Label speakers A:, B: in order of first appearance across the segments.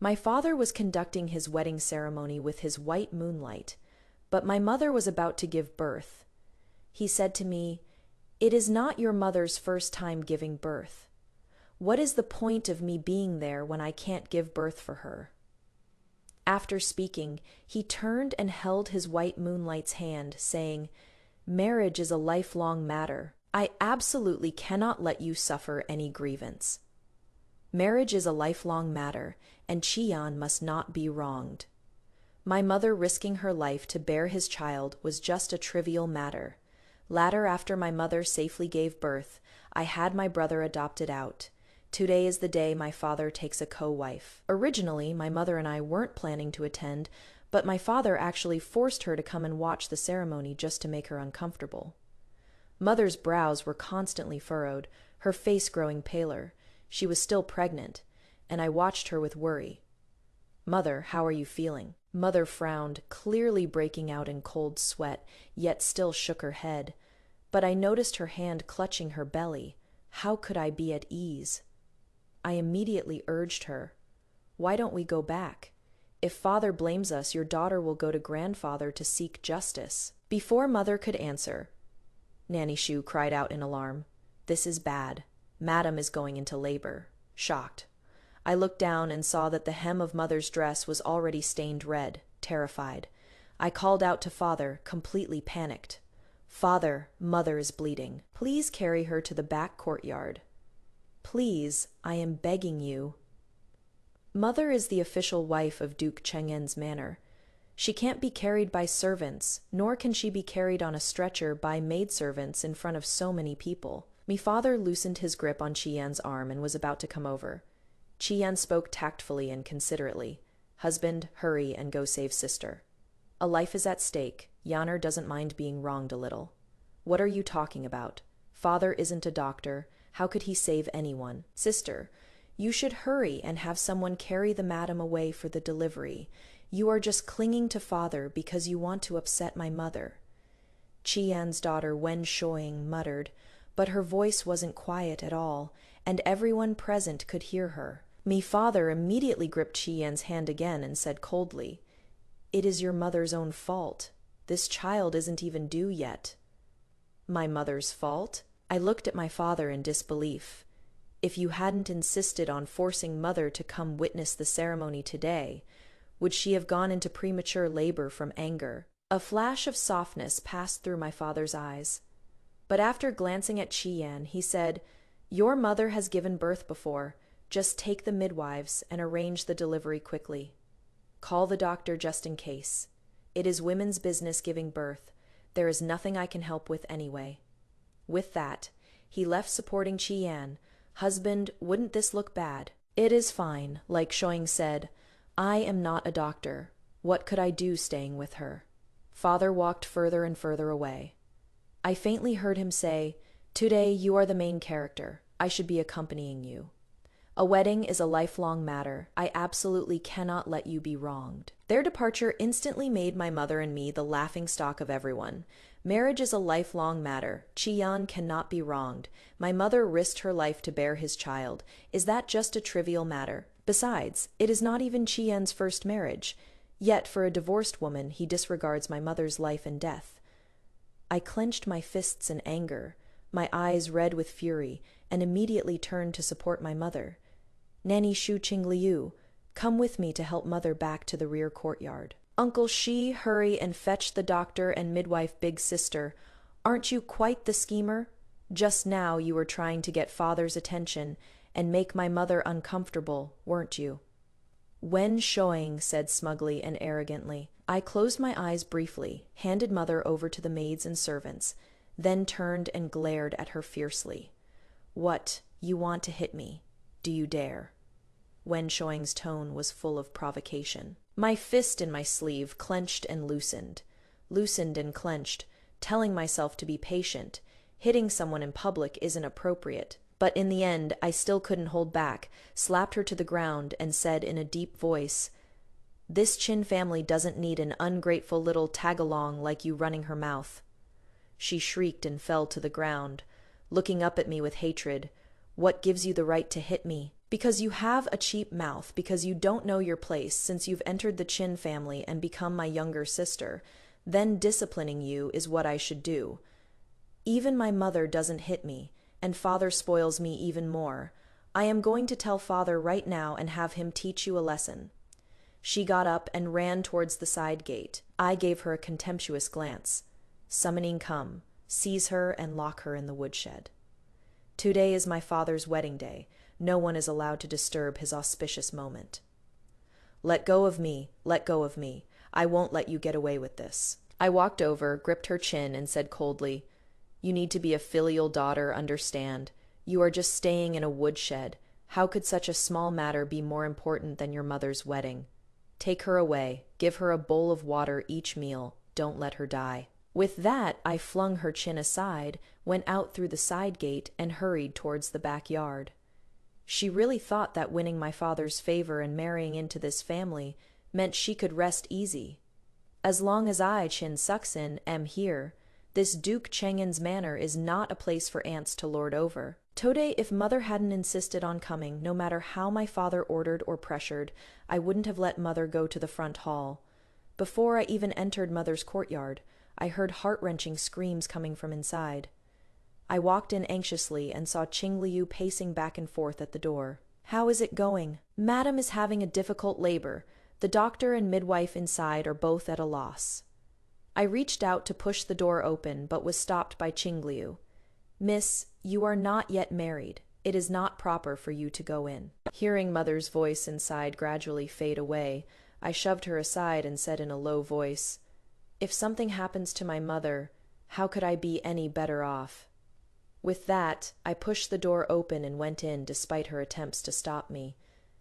A: My father was conducting his wedding ceremony with his white moonlight, but my mother was about to give birth. He said to me, "It is not your mother's first time giving birth. What is the point of me being there when I can't give birth for her?" After speaking, he turned and held his white moonlight's hand, saying, "Marriage is a lifelong matter. I absolutely cannot let you suffer any grievance. Marriage is a lifelong matter, and Chiyan must not be wronged. My mother risking her life to bear his child was just a trivial matter. Later, after my mother safely gave birth, I had my brother adopted out. Today is the day my father takes a co-wife. Originally, my mother and I weren't planning to attend, but my father actually forced her to come and watch the ceremony just to make her uncomfortable. Mother's brows were constantly furrowed, her face growing paler. She was still pregnant, and I watched her with worry. "Mother, how are you feeling?" Mother frowned, clearly breaking out in cold sweat, yet still shook her head. But I noticed her hand clutching her belly. How could I be at ease? I immediately urged her, "Why don't we go back? If father blames us, your daughter will go to grandfather to seek justice." Before mother could answer, Nanny Shu cried out in alarm, "This is bad. Madam is going into labor." Shocked, I looked down and saw that the hem of mother's dress was already stained red. Terrified, I called out to father, completely panicked. "Father, mother is bleeding. Please carry her to the back courtyard. Please, I am begging you." Mother is the official wife of Duke Cheng'en's manor. She can't be carried by servants, nor can she be carried on a stretcher by maidservants in front of so many people. My father loosened his grip on Qian's arm and was about to come over. Qian spoke tactfully and considerately. "Husband, hurry and go save sister. A life is at stake. Yaner doesn't mind being wronged a little." "What are you talking about? Father isn't a doctor. How could he save anyone?" "Sister, you should hurry and have someone carry the madam away for the delivery. You are just clinging to father because you want to upset my mother." Qian's daughter Wen Shoying muttered, but her voice wasn't quiet at all, and everyone present could hear her. Me father immediately gripped Qian's hand again and said coldly, "It is your mother's own fault. This child isn't even due yet." "My mother's fault?" I looked at my father in disbelief. "If you hadn't insisted on forcing mother to come witness the ceremony today, would she have gone into premature labor from anger?" A flash of softness passed through my father's eyes. But after glancing at Qian, he said, "Your mother has given birth before. Just take the midwives and arrange the delivery quickly. Call the doctor just in case. It is women's business giving birth. There is nothing I can help with anyway." With that, he left supporting Qian. "Husband, wouldn't this look bad?" "It is fine," like Shoing said. "I am not a doctor. What could I do staying with her?" Father walked further and further away. I faintly heard him say, "Today you are the main character. I should be accompanying you. A wedding is a lifelong matter. I absolutely cannot let you be wronged." Their departure instantly made my mother and me the laughingstock of everyone. Marriage is a lifelong matter. Qian cannot be wronged. My mother risked her life to bear his child. Is that just a trivial matter? Besides, it is not even Qian's first marriage. Yet, for a divorced woman, he disregards my mother's life and death. I clenched my fists in anger, my eyes red with fury, and immediately turned to support my mother. "Nanny Shu Qing Liu, come with me to help mother back to the rear courtyard." "Uncle Shi, hurry and fetch the doctor and midwife big sister. Aren't you quite the schemer? Just now you were trying to get father's attention and make my mother uncomfortable, weren't you?" Wen Shoing said smugly and arrogantly. I closed my eyes briefly, handed mother over to the maids and servants, then turned and glared at her fiercely. "What, you want to hit me? Do you dare?" Wen Shoing's tone was full of provocation. My fist in my sleeve clenched and loosened and clenched, telling myself to be patient. Hitting someone in public isn't appropriate. But in the end, I still couldn't hold back, slapped her to the ground, and said in a deep voice, "This Chin family doesn't need an ungrateful little tag-along like you running her mouth." She shrieked and fell to the ground, looking up at me with hatred. "What gives you the right to hit me? Because you have a cheap mouth, because you don't know your place since you've entered the Chin family and become my younger sister, then disciplining you is what I should do. Even my mother doesn't hit me, and father spoils me even more. I am going to tell father right now and have him teach you a lesson." She got up and ran towards the side gate. I gave her a contemptuous glance. Summoning come, seize her and lock her in the woodshed. Today is my father's wedding day. No one is allowed to disturb his auspicious moment. "Let go of me, let go of me. I won't let you get away with this." I walked over, gripped her chin, and said coldly, "You need to be a filial daughter, understand. You are just staying in a woodshed. How could such a small matter be more important than your mother's wedding? Take her away. Give her a bowl of water each meal. Don't let her die." With that, I flung her chin aside, went out through the side gate, and hurried towards the backyard. She really thought that winning my father's favor and marrying into this family meant she could rest easy. As long as I, Chin Suxin, am here, this Duke Chang'an's manor is not a place for ants to lord over. Today, if mother hadn't insisted on coming, no matter how my father ordered or pressured, I wouldn't have let mother go to the front hall. Before I even entered mother's courtyard, I heard heart-wrenching screams coming from inside. I walked in anxiously and saw Qing Liu pacing back and forth at the door. "How is it going?" "Madam is having a difficult labor. The doctor and midwife inside are both at a loss." I reached out to push the door open, but was stopped by Qing Liu. "Miss, you are not yet married. It is not proper for you to go in." Hearing mother's voice inside gradually fade away, I shoved her aside and said in a low voice, "If something happens to my mother, how could I be any better off?" With that, I pushed the door open and went in despite her attempts to stop me.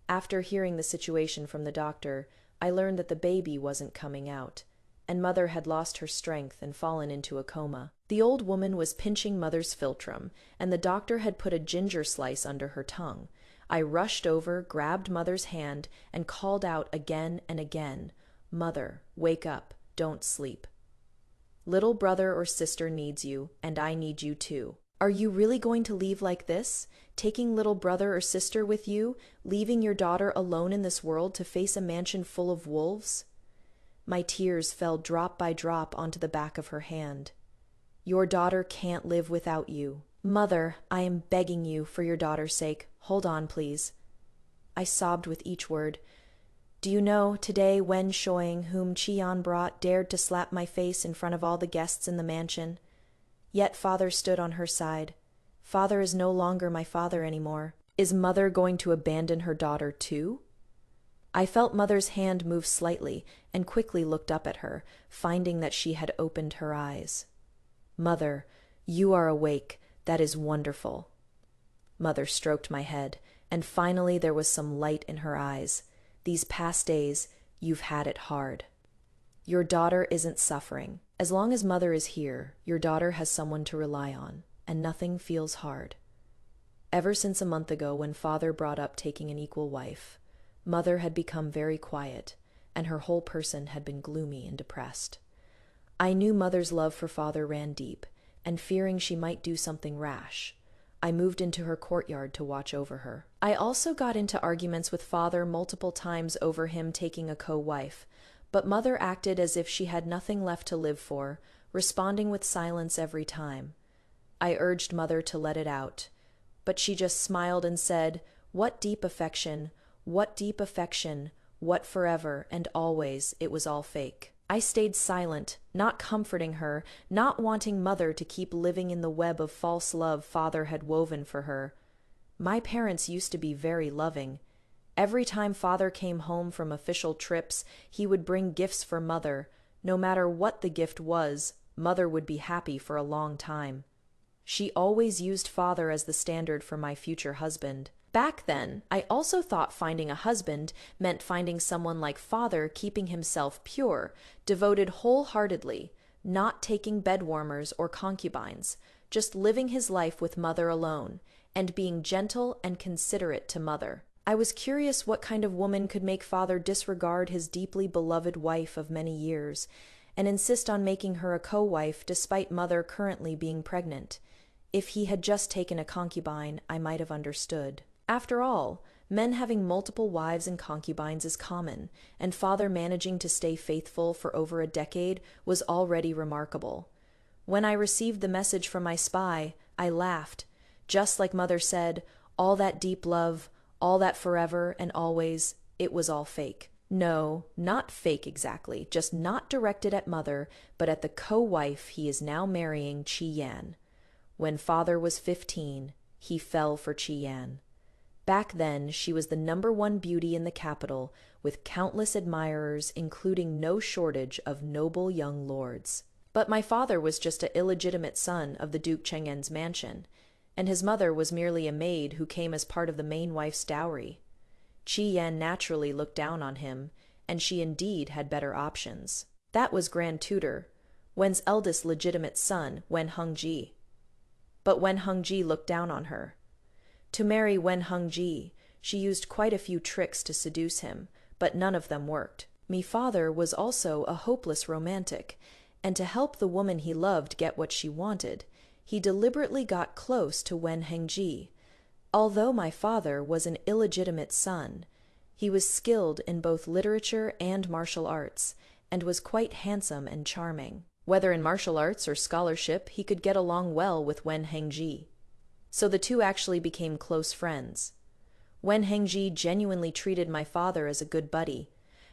A: After hearing the situation from the doctor, I learned that the baby wasn't coming out, and mother had lost her strength and fallen into a coma. The old woman was pinching mother's philtrum, and the doctor had put a ginger slice under her tongue. I rushed over, grabbed mother's hand, and called out again and again, "Mother, wake up, don't sleep. Little brother or sister needs you, and I need you too. Are you really going to leave like this? Taking little brother or sister with you, leaving your daughter alone in this world to face a mansion full of wolves?" My tears fell drop by drop onto the back of her hand. "Your daughter can't live without you. Mother, I am begging you, for your daughter's sake, hold on, please." I sobbed with each word. "Do you know, today Wen Shoing, whom Qian brought, dared to slap my face in front of all the guests in the mansion? Yet father stood on her side. Father is no longer my father anymore. Is mother going to abandon her daughter too?" I felt mother's hand move slightly and quickly looked up at her, finding that she had opened her eyes. "Mother, you are awake. That is wonderful." Mother stroked my head, and finally there was some light in her eyes. "These past days, you've had it hard. Your daughter isn't suffering. As long as mother is here, your daughter has someone to rely on, and nothing feels hard. Ever since a month ago when father brought up taking an equal wife, mother had become very quiet, and her whole person had been gloomy and depressed. I knew mother's love for father ran deep, and fearing she might do something rash, I moved into her courtyard to watch over her. I also got into arguments with father multiple times over him taking a co-wife, but mother acted as if she had nothing left to live for, responding with silence every time. I urged mother to let it out, but she just smiled and said, "What deep affection, what deep affection, what forever and always, it was all fake." I stayed silent, not comforting her, not wanting mother to keep living in the web of false love father had woven for her. My parents used to be very loving. Every time father came home from official trips, he would bring gifts for mother. No matter what the gift was, mother would be happy for a long time. She always used father as the standard for my future husband. Back then, I also thought finding a husband meant finding someone like father keeping himself pure, devoted wholeheartedly, not taking bed warmers or concubines, just living his life with mother alone, and being gentle and considerate to mother. I was curious what kind of woman could make father disregard his deeply beloved wife of many years, and insist on making her a co-wife despite mother currently being pregnant. If he had just taken a concubine, I might have understood. After all, Men having multiple wives and concubines is common, and father managing to stay faithful for over a decade was already remarkable. When I received the message from my spy, I laughed. Just like mother said, all that deep love, all that forever and always, it was all fake. No, not fake exactly, just not directed at mother, but at the co-wife he is now marrying, Chi Yan. When father was 15, he fell for Chi Yan. Back then, she was the #1 beauty in the capital, with countless admirers, including no shortage of noble young lords. But my father was just an illegitimate son of the Duke Cheng'en's mansion, and his mother was merely a maid who came as part of the main wife's dowry. Chi Yan naturally looked down on him, and she indeed had better options. That was Grand Tutor, Wen's eldest legitimate son, Wen Hengji. But Wen Hengji looked down on her. To marry Wen Hengji, she used quite a few tricks to seduce him, but none of them worked. Me father was also a hopeless romantic, and to help the woman he loved get what she wanted, he deliberately got close to Wen Hengji. Although my father was an illegitimate son, he was skilled in both literature and martial arts, and was quite handsome and charming. Whether in martial arts or scholarship, he could get along well with Wen Hengji. So the two actually became close friends. Wen Hengji genuinely treated my father as a good buddy.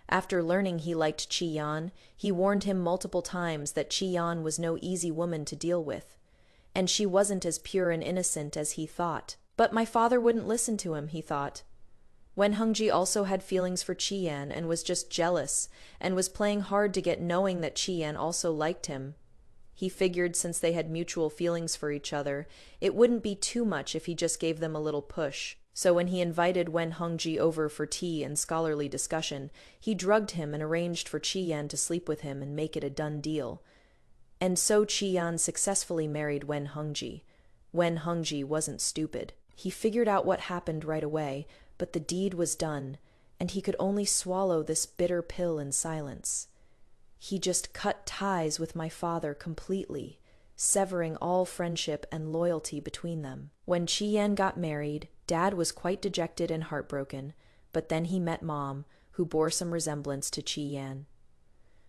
A: After learning he liked Chi Yan, he warned him multiple times that Chi Yan was no easy woman to deal with, and she wasn't as pure and innocent as he thought. But my father wouldn't listen to him, he thought. Wen Hengji also had feelings for Chi Yan and was just jealous, and was playing hard to get knowing that Chi Yan also liked him. He figured since they had mutual feelings for each other, it wouldn't be too much if he just gave them a little push. So when he invited Wen Hengji over for tea and scholarly discussion, he drugged him and arranged for Chi Yan to sleep with him and make it a done deal. And so Chi Yan successfully married Wen Hengji. Wen Hengji wasn't stupid. He figured out what happened right away, but the deed was done, and he could only swallow this bitter pill in silence. He just cut ties with my father completely, severing all friendship and loyalty between them. When Chi Yan got married, Dad was quite dejected and heartbroken, but then he met Mom, who bore some resemblance to Chi Yan.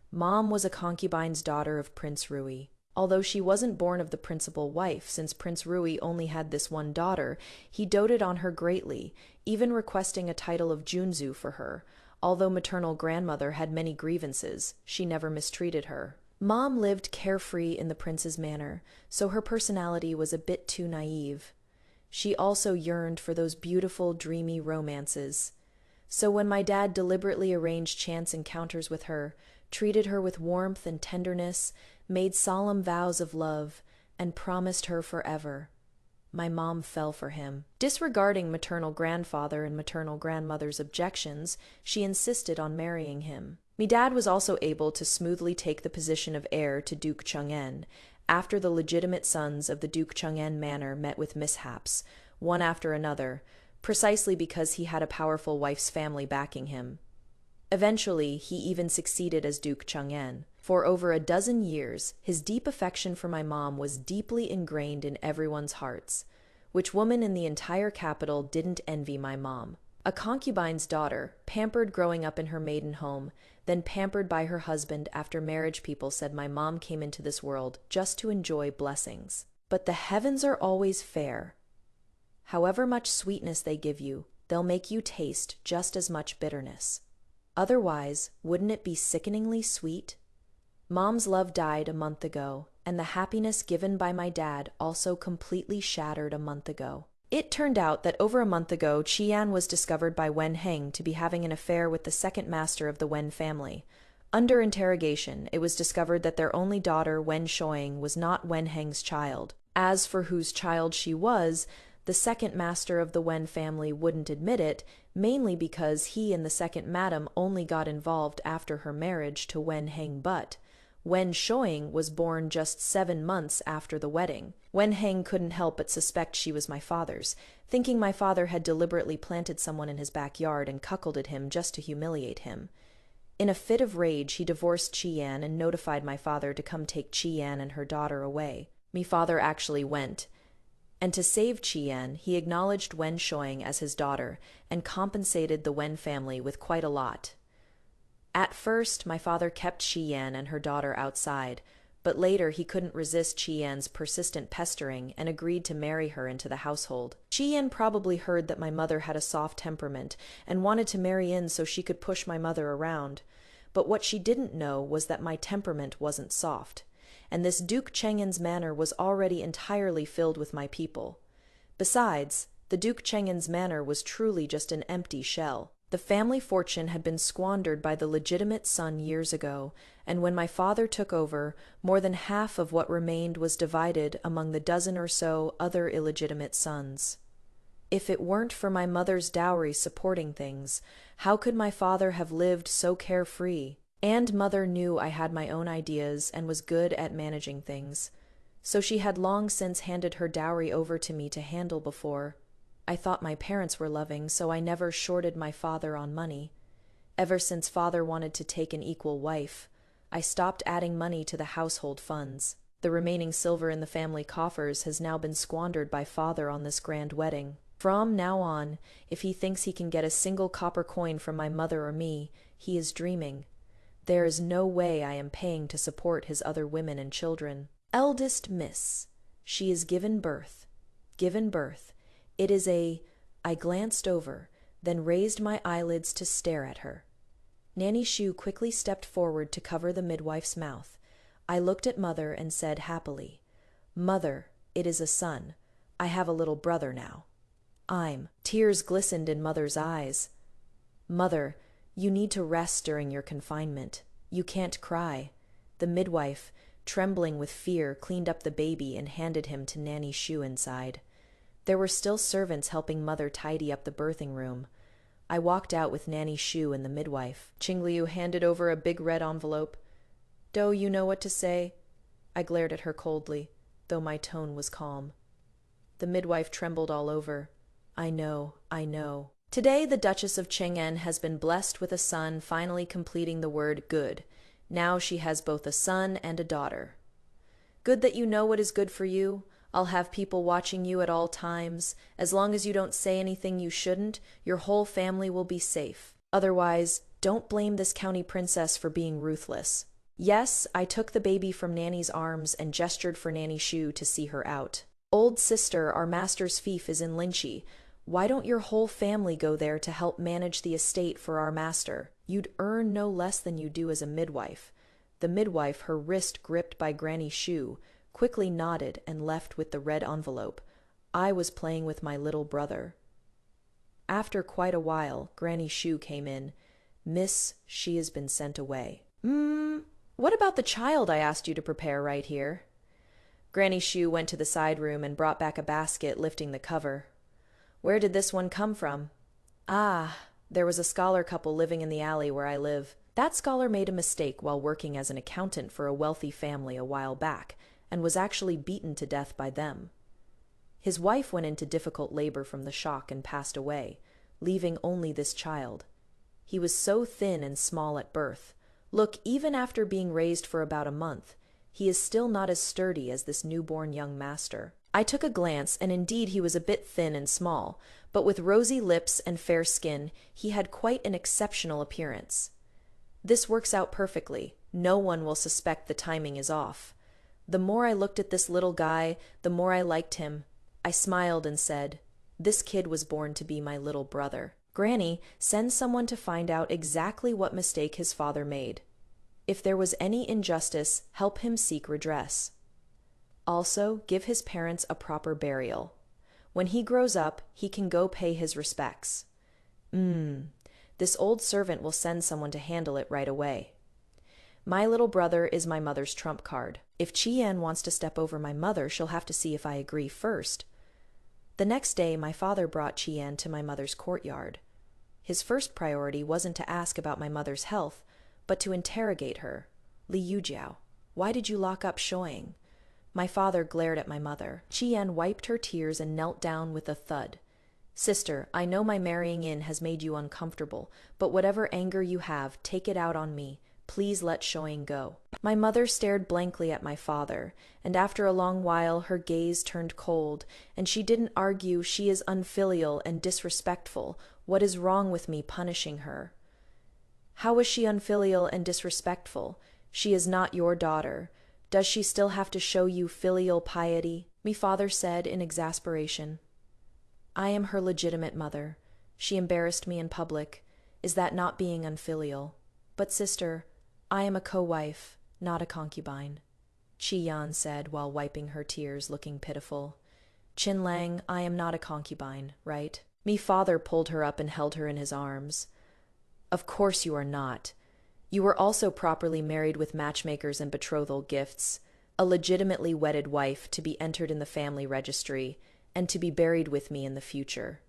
A: Mom was a concubine's daughter of Prince Rui. Although she wasn't born of the principal wife, since Prince Rui only had this one daughter, he doted on her greatly, even requesting a title of Junzu for her. Although maternal grandmother had many grievances, she never mistreated her. Mom lived carefree in the prince's manor, so her personality was a bit too naive. She also yearned for those beautiful, dreamy romances. So when my dad deliberately arranged chance encounters with her, treated her with warmth and tenderness, made solemn vows of love, and promised her forever, my mom fell for him. Disregarding maternal grandfather and maternal grandmother's objections, she insisted on marrying him. Me dad was also able to smoothly take the position of heir to Duke Cheng'en, after the legitimate sons of the Duke Cheng'en manor met with mishaps, one after another, precisely because he had a powerful wife's family backing him. Eventually, he even succeeded as Duke Cheng'en. For over a dozen years, his deep affection for my mom was deeply ingrained in everyone's hearts. Which woman in the entire capital didn't envy my mom? A concubine's daughter, pampered growing up in her maiden home, then pampered by her husband after marriage. People said my mom came into this world just to enjoy blessings. But the heavens are always fair. However much sweetness they give you, they'll make you taste just as much bitterness. Otherwise, wouldn't it be sickeningly sweet? Mom's love died a month ago, and the happiness given by my dad also completely shattered a month ago. It turned out that over a month ago, Chi Yan was discovered by Wen Heng to be having an affair with the second master of the Wen family. Under interrogation, it was discovered that their only daughter, Wen Shoing, was not Wen Heng's child. As for whose child she was, the second master of the Wen family wouldn't admit it, mainly because he and the second madam only got involved after her marriage to Wen Heng, but Wen Shoing was born just 7 months after the wedding. Wen Heng couldn't help but suspect she was my father's, thinking my father had deliberately planted someone in his backyard and cuckolded him just to humiliate him. In a fit of rage, he divorced Chi Yan and notified my father to come take Chi Yan and her daughter away. Me father actually went, And to save Qian, he acknowledged Wen Shuang as his daughter and compensated the Wen family with quite a lot. At first, my father kept Qian and her daughter outside, but later he couldn't resist Qian's persistent pestering and agreed to marry her into the household. Qian probably heard that my mother had a soft temperament and wanted to marry in so she could push my mother around. But what she didn't know was that my temperament wasn't soft, and this Duke Cheng'en's manor was already entirely filled with my people. Besides, the Duke Cheng'en's manor was truly just an empty shell. The family fortune had been squandered by the legitimate son years ago, and when my father took over, more than half of what remained was divided among the dozen or so other illegitimate sons. If it weren't for my mother's dowry supporting things, how could my father have lived so carefree? And mother knew I had my own ideas and was good at managing things, so she had long since handed her dowry over to me to handle before. I thought my parents were loving, so I never shorted my father on money. Ever since father wanted to take an equal wife, I stopped adding money to the household funds. The remaining silver in the family coffers has now been squandered by father on this grand wedding. From now on, if he thinks he can get a single copper coin from my mother or me, he is dreaming. There is no way I am paying to support his other women and children. Eldest miss. She is given birth. Given birth. It is I glanced over, then raised my eyelids to stare at her. Nanny Shu quickly stepped forward to cover the midwife's mouth. I looked at mother and said happily, "Mother, it is a son. I have a little brother now." Tears glistened in mother's eyes. "Mother, you need to rest during your confinement. You can't cry." The midwife, trembling with fear, cleaned up the baby and handed him to Nanny Shu inside. There were still servants helping mother tidy up the birthing room. I walked out with Nanny Shu and the midwife. Qingliu handed over a big red envelope. "Do you know what to say?" I glared at her coldly, though my tone was calm. The midwife trembled all over. I know. Today the Duchess of Cheng'en has been blessed with a son, finally completing the word good. Now she has both a son and a daughter. Good that you know what is good for you. I'll have people watching you at all times. As long as you don't say anything you shouldn't, your whole family will be safe. Otherwise, don't blame this county princess for being ruthless. Yes, I took the baby from Nanny's arms and gestured for Nanny Shu to see her out. Old sister, our master's fief is in Linchi. Why don't your whole family go there to help manage the estate for our master? You'd earn no less than you do as a midwife. The midwife, her wrist gripped by Granny Shu, quickly nodded and left with the red envelope. I was playing with my little brother. After quite a while, Granny Shu came in. "Miss, she has been sent away." What about the child I asked you to prepare right here?" Granny Shu went to the side room and brought back a basket, lifting the cover. "Where did this one come from?" There was a scholar couple living in the alley where I live. That scholar made a mistake while working as an accountant for a wealthy family a while back, and was actually beaten to death by them. His wife went into difficult labor from the shock and passed away, leaving only this child. He was so thin and small at birth. Look, even after being raised for about a month, he is still not as sturdy as this newborn young master. I took a glance, and indeed he was a bit thin and small, but with rosy lips and fair skin, he had quite an exceptional appearance. This works out perfectly. No one will suspect the timing is off. The more I looked at this little guy, the more I liked him. I smiled and said, "This kid was born to be my little brother. Granny, send someone to find out exactly what mistake his father made. If there was any injustice, help him seek redress. Also, give his parents a proper burial. When he grows up, he can go pay his respects." This old servant will send someone to handle it right away. My little brother is my mother's trump card. If Qian wants to step over my mother, she'll have to see if I agree first. The next day, my father brought Qian to my mother's courtyard. His first priority wasn't to ask about my mother's health, but to interrogate her. "Li Yujiao, why did you lock up Shoying?" My father glared at my mother. Qian wiped her tears and knelt down with a thud. "Sister, I know my marrying in has made you uncomfortable, but whatever anger you have, take it out on me. Please let showing go." My mother stared blankly at my father, and after a long while her gaze turned cold, and she didn't argue. "She is unfilial and disrespectful. What is wrong with me punishing her?" "How is she unfilial and disrespectful? She is not your daughter. Does she still have to show you filial piety?" My father said in exasperation. "I am her legitimate mother. She embarrassed me in public. Is that not being unfilial? But sister, I am a co-wife, not a concubine," Chi-yan said while wiping her tears, looking pitiful. "Chin-lang, I am not a concubine, right?" My father pulled her up and held her in his arms. "Of course you are not. You were also properly married with matchmakers and betrothal gifts, a legitimately wedded wife to be entered in the family registry, and to be buried with me in the future."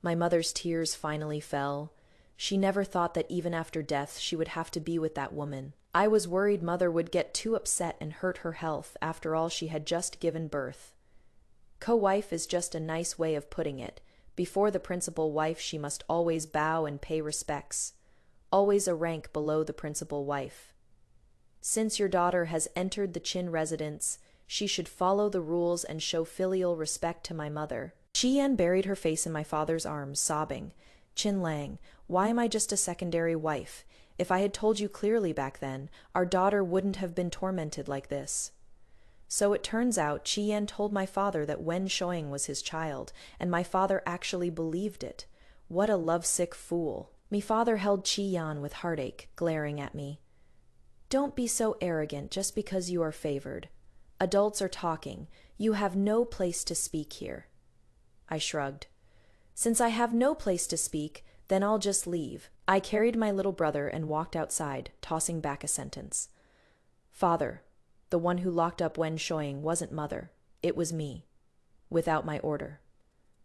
A: My mother's tears finally fell. She never thought that even after death she would have to be with that woman. I was worried mother would get too upset and hurt her health. After all, she had just given birth. Co-wife is just a nice way of putting it. Before the principal wife she must always bow and pay respects. Always a rank below the principal wife. Since your daughter has entered the Chin residence, she should follow the rules and show filial respect to my mother. Chi-yan buried her face in my father's arms, sobbing. "Chin-lang, why am I just a secondary wife? If I had told you clearly back then, our daughter wouldn't have been tormented like this." So it turns out Chi-yan told my father that Wen Shoing was his child, and my father actually believed it. What a lovesick fool. My father held Chi-yan with heartache, glaring at me. "Don't be so arrogant just because you are favored. Adults are talking. You have no place to speak here." I shrugged. "Since I have no place to speak, then I'll just leave." I carried my little brother and walked outside, tossing back a sentence. "Father, the one who locked up Wen Shoing wasn't mother. It was me. Without my order.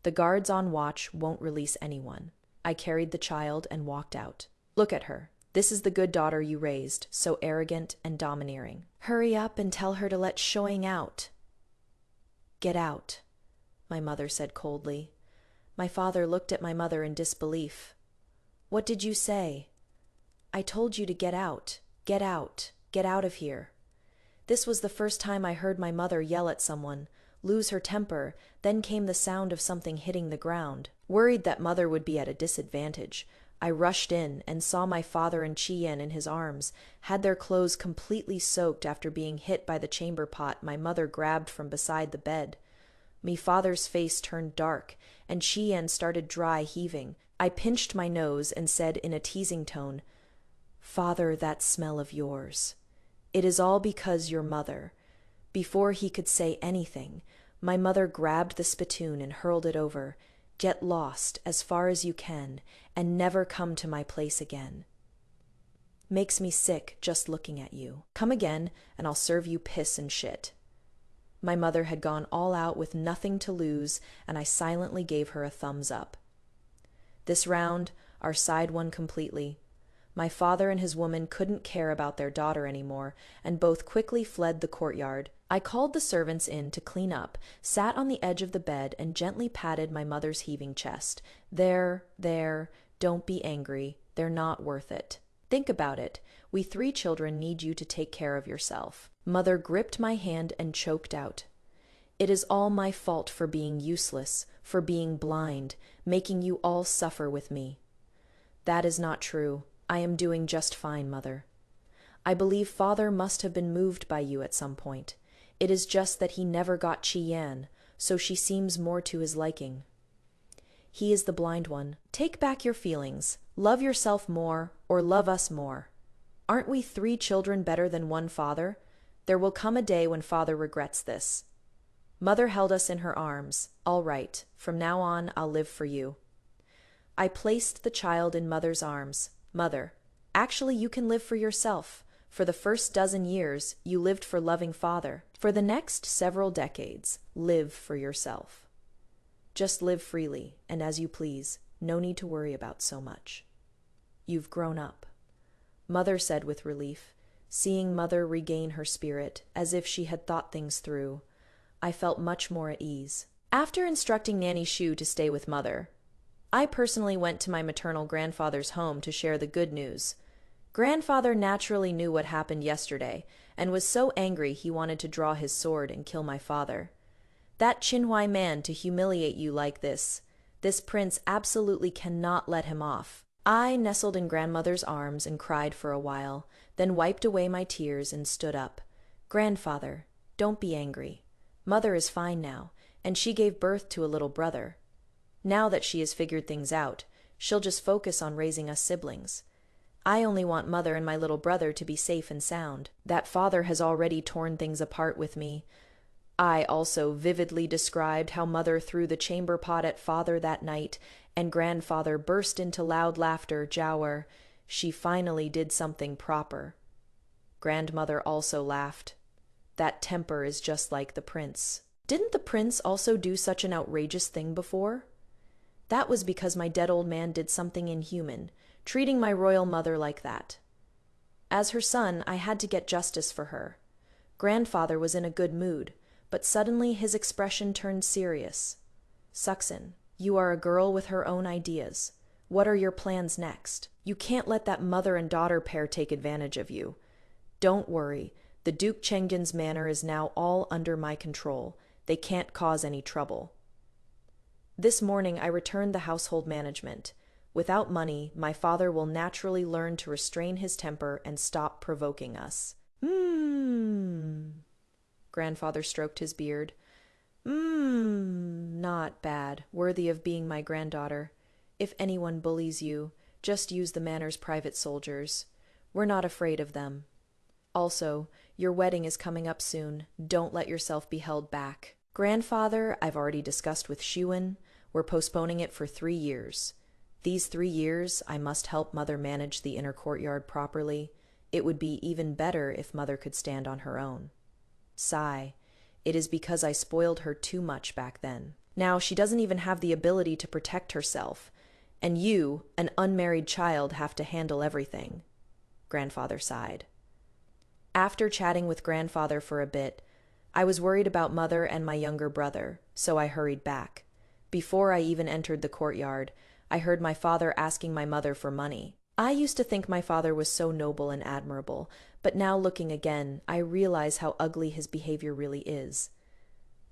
A: The guards on watch won't release anyone." I carried the child and walked out. "Look at her. This is the good daughter you raised, so arrogant and domineering." "Hurry up and tell her to let Shoing out." "Get out," my mother said coldly. My father looked at my mother in disbelief. "What did you say?" "I told you to get out. Get out. Get out of here." This was the first time I heard my mother yell at someone, lose her temper. Then came the sound of something hitting the ground. Worried that mother would be at a disadvantage, I rushed in and saw my father and Chi-yan in his arms, had their clothes completely soaked after being hit by the chamber pot my mother grabbed from beside the bed. Me father's face turned dark, and Chi-yan started dry heaving. I pinched my nose and said in a teasing tone, "Father, that smell of yours. It is all because your mother." Before he could say anything, my mother grabbed the spittoon and hurled it over. "Get lost as far as you can, and never come to my place again. Makes me sick just looking at you. Come again, and I'll serve you piss and shit." My mother had gone all out with nothing to lose, and I silently gave her a thumbs up. This round, our side won completely. My father and his woman couldn't care about their daughter anymore, and both quickly fled the courtyard. I called the servants in to clean up, sat on the edge of the bed, and gently patted my mother's heaving chest. There, don't be angry. They're not worth it. Think about it. We 3 children need you to take care of yourself." Mother gripped my hand and choked out, "It is all my fault for being useless, for being blind, making you all suffer with me." "That is not true. I am doing just fine, Mother. I believe Father must have been moved by you at some point. It is just that he never got Chi-yan, so she seems more to his liking. He is the blind one. Take back your feelings. Love yourself more, or love us more. Aren't we 3 children better than 1 father? There will come a day when Father regrets this." Mother held us in her arms. "All right, from now on I'll live for you." I placed the child in Mother's arms. "Mother, actually you can live for yourself. For the first dozen years, you lived for loving Father. For the next several decades, live for yourself. Just live freely, and as you please. No need to worry about so much. You've grown up," Mother said with relief. Seeing Mother regain her spirit, as if she had thought things through, I felt much more at ease. After instructing Nanny Shu to stay with Mother, I personally went to my maternal grandfather's home to share the good news. Grandfather naturally knew what happened yesterday, and was so angry he wanted to draw his sword and kill my father. That Chinhuai man to humiliate you like this prince absolutely cannot let him off. I nestled in grandmother's arms and cried for a while, then wiped away my tears and stood up. Grandfather, don't be angry. Mother is fine now, and she gave birth to a little brother. Now that she has figured things out, she'll just focus on raising us siblings. I only want mother and my little brother to be safe and sound. That father has already torn things apart with me. I also vividly described how mother threw the chamber pot at father that night, and grandfather burst into loud laughter. Jower, she finally did something proper. Grandmother also laughed. That temper is just like the prince. Didn't the prince also do such an outrageous thing before? That was because my dead old man did something inhuman, treating my royal mother like that. As her son, I had to get justice for her. Grandfather was in a good mood, but suddenly his expression turned serious. Suxin, you are a girl with her own ideas. What are your plans next? You can't let that mother and daughter pair take advantage of you. Don't worry, the Duke Chenggen's manor is now all under my control. They can't cause any trouble. This morning I returned the household management. Without money, my father will naturally learn to restrain his temper and stop provoking us. Grandfather stroked his beard. Not bad, worthy of being my granddaughter. If anyone bullies you, just use the manor's private soldiers. We're not afraid of them. Also, your wedding is coming up soon. Don't let yourself be held back. Grandfather, I've already discussed with Shuan. We're postponing it for 3 years. These 3 years, I must help mother manage the inner courtyard properly. It would be even better if mother could stand on her own. Sigh. It is because I spoiled her too much back then. Now she doesn't even have the ability to protect herself. And you, an unmarried child, have to handle everything. Grandfather sighed. After chatting with grandfather for a bit, I was worried about mother and my younger brother, so I hurried back. Before I even entered the courtyard, I heard my father asking my mother for money. I used to think my father was so noble and admirable, but now looking again, I realize how ugly his behavior really is.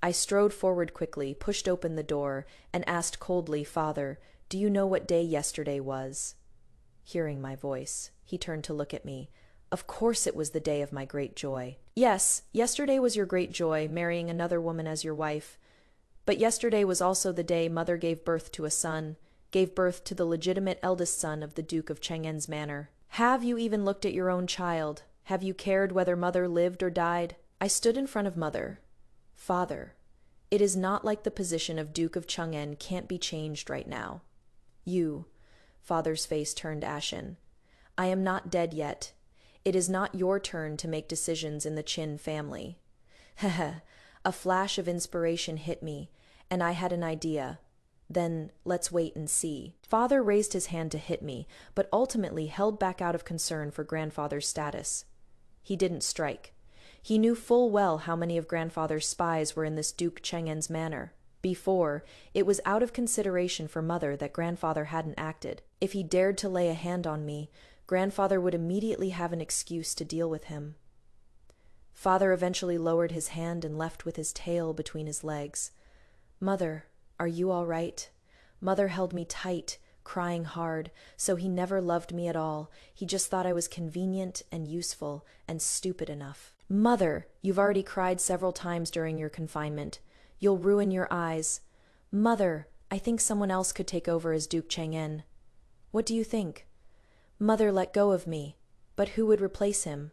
A: I strode forward quickly, pushed open the door, and asked coldly, Father, do you know what day yesterday was? Hearing my voice, he turned to look at me. Of course it was the day of my great joy. Yes, yesterday was your great joy, marrying another woman as your wife. But yesterday was also the day mother gave birth to a son, gave birth to the legitimate eldest son of the Duke of Chenggen's manor. Have you even looked at your own child? Have you cared whether mother lived or died? I stood in front of mother. Father, it is not like the position of Duke of Chenggen can't be changed right now. You, father's face turned ashen. I am not dead yet. It is not your turn to make decisions in the Qin family. Heh. A flash of inspiration hit me, and I had an idea. Then let's wait and see. Father raised his hand to hit me, but ultimately held back out of concern for grandfather's status. He didn't strike. He knew full well how many of grandfather's spies were in this Duke Chenggen's manor. Before, it was out of consideration for mother that grandfather hadn't acted. If he dared to lay a hand on me, grandfather would immediately have an excuse to deal with him. Father eventually lowered his hand and left with his tail between his legs. Mother, are you all right? Mother held me tight, crying hard, so he never loved me at all. He just thought I was convenient and useful and stupid enough. Mother, you've already cried several times during your confinement. You'll ruin your eyes. Mother, I think someone else could take over as Duke Chenggen. What do you think? Mother let go of me, but who would replace him?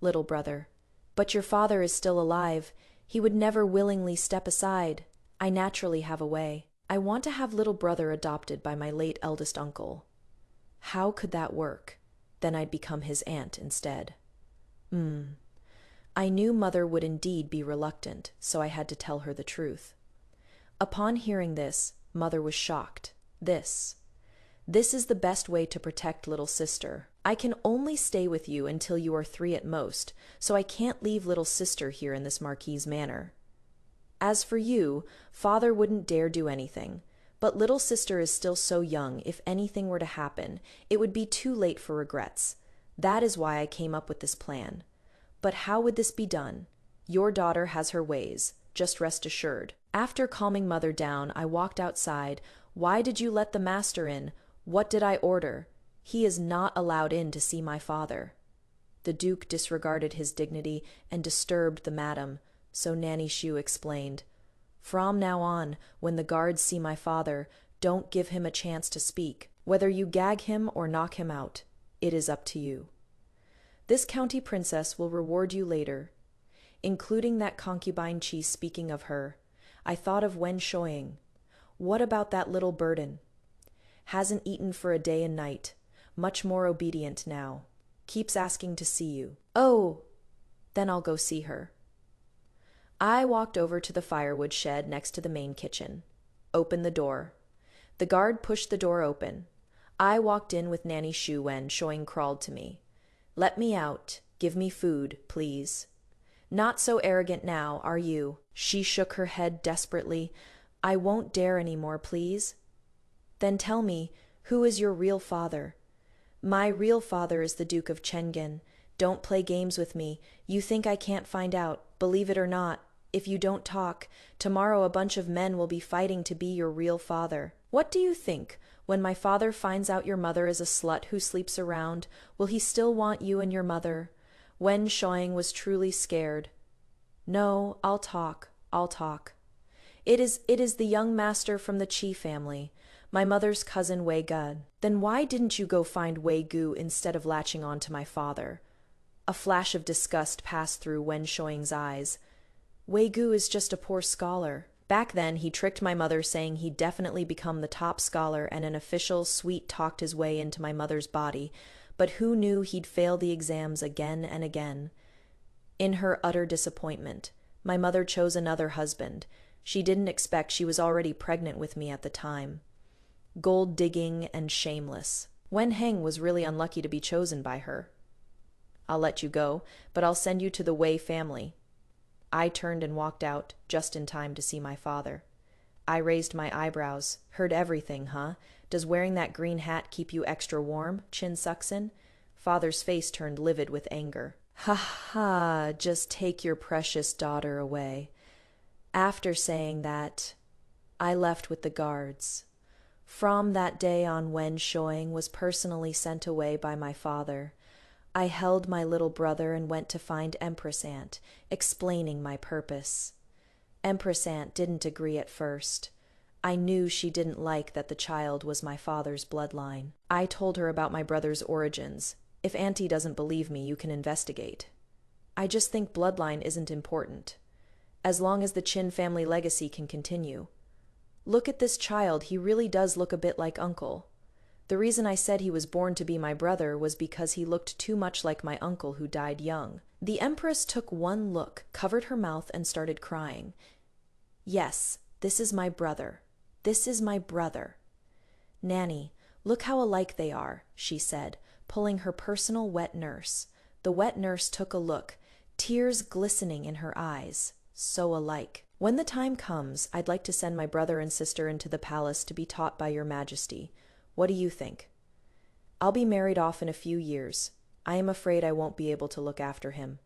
A: Little brother. But your father is still alive. He would never willingly step aside. I naturally have a way. I want to have little brother adopted by my late eldest uncle. How could that work? Then I'd become his aunt instead. I knew mother would indeed be reluctant, so I had to tell her the truth. Upon hearing this, mother was shocked. This is the best way to protect little sister. I can only stay with you until you are 3 at most, so I can't leave little sister here in this Marquis' manor. As for you, father wouldn't dare do anything, but little sister is still so young, if anything were to happen, it would be too late for regrets. That is why I came up with this plan. But how would this be done? Your daughter has her ways, just rest assured. After calming mother down, I walked outside. Why did you let the master in? What did I order? He is not allowed in to see my father. The Duke disregarded his dignity and disturbed the madam, so Nanny Shu explained. From now on, when the guards see my father, don't give him a chance to speak. Whether you gag him or knock him out, it is up to you. This county princess will reward you later. Including that concubine Chi speaking of her, I thought of Wen Shoying. What about that little burden? Hasn't eaten for a day and night, much more obedient now. Keeps asking to see you. Oh, then I'll go see her. I walked over to the firewood shed next to the main kitchen. Opened the door. The guard pushed the door open. I walked in with Nanny Shu when Shoying crawled to me. Let me out. Give me food, please. Not so arrogant now, are you? She shook her head desperately. I won't dare any more, please. Then tell me, who is your real father? My real father is the Duke of Chengen. Don't play games with me. You think I can't find out. Believe it or not, if you don't talk, tomorrow a bunch of men will be fighting to be your real father. What do you think? When my father finds out your mother is a slut who sleeps around, will he still want you and your mother? Wen Shoying was truly scared. No, I'll talk. It is the young master from the Qi family, my mother's cousin Wei Gun. Then why didn't you go find Wei Gu instead of latching on to my father? A flash of disgust passed through Wen Shoying's eyes. Wei Gu is just a poor scholar. Back then, he tricked my mother saying he'd definitely become the top scholar and an official sweet-talked his way into my mother's body, but who knew he'd fail the exams again and again? In her utter disappointment, my mother chose another husband. She didn't expect she was already pregnant with me at the time. Gold-digging and shameless. Wen Heng was really unlucky to be chosen by her. I'll let you go, but I'll send you to the Wei family. I turned and walked out, just in time to see my father. I raised my eyebrows. Heard everything, huh? Does wearing that green hat keep you extra warm, Chin Suxin? Father's face turned livid with anger. Ha ha, just take your precious daughter away. After saying that, I left with the guards. From that day on, Wen Shoying was personally sent away by my father. I held my little brother and went to find Empress Aunt, explaining my purpose. Empress Aunt didn't agree at first. I knew she didn't like that the child was my father's bloodline. I told her about my brother's origins. If Auntie doesn't believe me, you can investigate. I just think bloodline isn't important, as long as the Qin family legacy can continue. Look at this child, he really does look a bit like Uncle. The reason I said he was born to be my brother was because he looked too much like my uncle who died young. The Empress took one look, covered her mouth, and started crying. Yes, this is my brother. This is my brother. Nanny, look how alike they are, she said, pulling her personal wet nurse. The wet nurse took a look, tears glistening in her eyes. So alike. When the time comes, I'd like to send my brother and sister into the palace to be taught by your majesty. What do you think? I'll be married off in a few years. I am afraid I won't be able to look after him.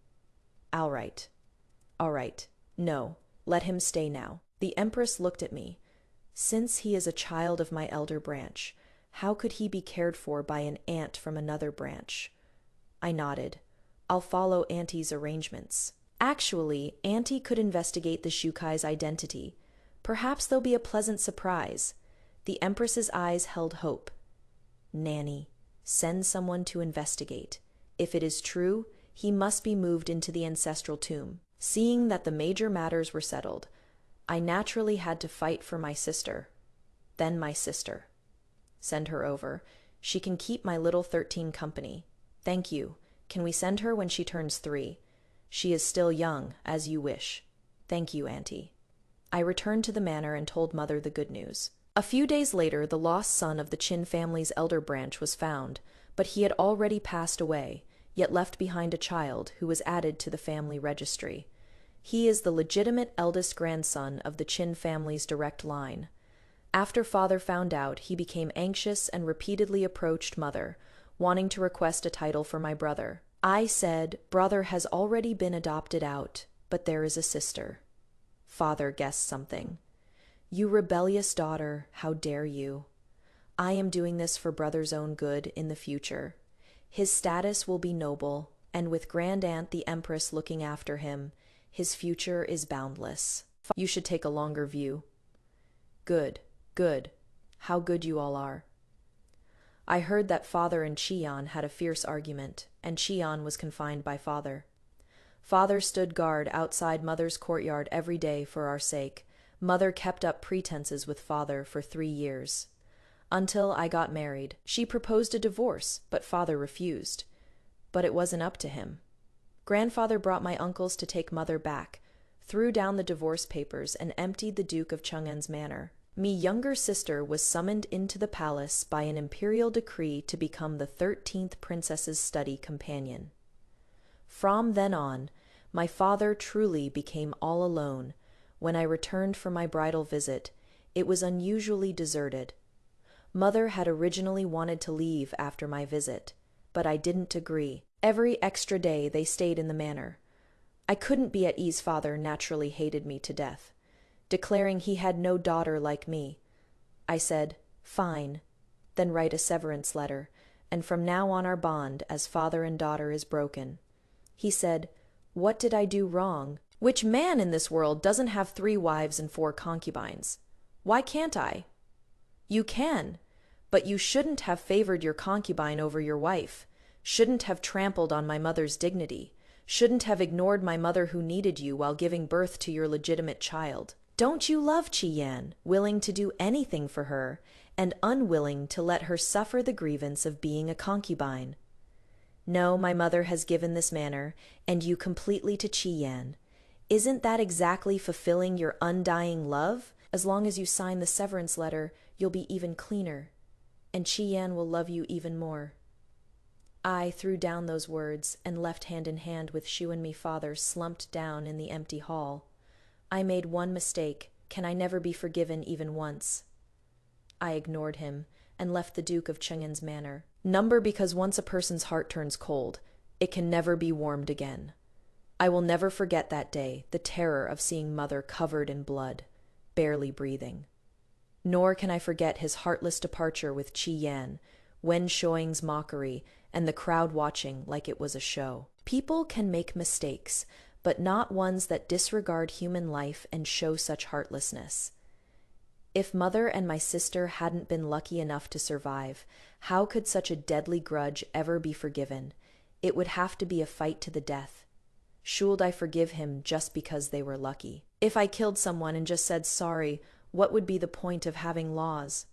A: All right. No, let him stay now. The Empress looked at me. Since he is a child of my elder branch, how could he be cared for by an aunt from another branch? I nodded. I'll follow Auntie's arrangements. Actually, Auntie could investigate the Shukai's identity. Perhaps there'll be a pleasant surprise. The Empress's eyes held hope. Nanny, send someone to investigate. If it is true, he must be moved into the ancestral tomb. Seeing that the major matters were settled, I naturally had to fight for my sister. Then my sister. Send her over. She can keep my little 13 company. Thank you. Can we send her when she turns 3? She is still young, as you wish. Thank you, Auntie. I returned to the manor and told Mother the good news. A few days later, the lost son of the Qin family's elder branch was found, but he had already passed away, yet left behind a child who was added to the family registry. He is the legitimate eldest grandson of the Qin family's direct line. After father found out, he became anxious and repeatedly approached mother, wanting to request a title for my brother. I said, "Brother has already been adopted out, but there is a sister." Father guessed something. "You rebellious daughter, how dare you? I am doing this for brother's own good in the future. His status will be noble, and with grand aunt the empress looking after him, his future is boundless. You should take a longer view." Good, good. How good you all are. I heard that father and Chion had a fierce argument, and Chion was confined by father. Father stood guard outside mother's courtyard every day for our sake. Mother kept up pretenses with father for 3 years. Until I got married. She proposed a divorce, but father refused. But it wasn't up to him. Grandfather brought my uncles to take mother back, threw down the divorce papers, and emptied the Duke of Chang'an's manor. Me younger sister was summoned into the palace by an imperial decree to become the 13th princess's study companion. From then on, my father truly became all alone. When I returned from my bridal visit, it was unusually deserted. Mother had originally wanted to leave after my visit, but I didn't agree. Every extra day they stayed in the manor. I couldn't be at ease. Father naturally hated me to death, declaring he had no daughter like me. I said, "Fine, then write a severance letter, and from now on our bond as father and daughter is broken." He said, "What did I do wrong? Which man in this world doesn't have 3 wives and 4 concubines? Why can't I?" "You can, but you shouldn't have favored your concubine over your wife, shouldn't have trampled on my mother's dignity, shouldn't have ignored my mother who needed you while giving birth to your legitimate child. Don't you love Chi-Yan, willing to do anything for her, and unwilling to let her suffer the grievance of being a concubine? No, my mother has given this manor, and you completely to Chi-Yan. Isn't that exactly fulfilling your undying love? As long as you sign the severance letter, you'll be even cleaner, and Chi-Yan will love you even more." I threw down those words and left hand in hand with Shu and me father slumped down in the empty hall. I made one mistake. Can I never be forgiven even once? I ignored him and left the Duke of Chang'an's manor. Number because once a person's heart turns cold, it can never be warmed again. I will never forget that day, the terror of seeing mother covered in blood, barely breathing. Nor can I forget his heartless departure with Chi-Yan, Wen Shuang's mockery, and the crowd watching like it was a show. People can make mistakes, but not ones that disregard human life and show such heartlessness. If mother and my sister hadn't been lucky enough to survive, how could such a deadly grudge ever be forgiven? It would have to be a fight to the death. Should I forgive him just because they were lucky? If I killed someone and just said sorry, what would be the point of having laws?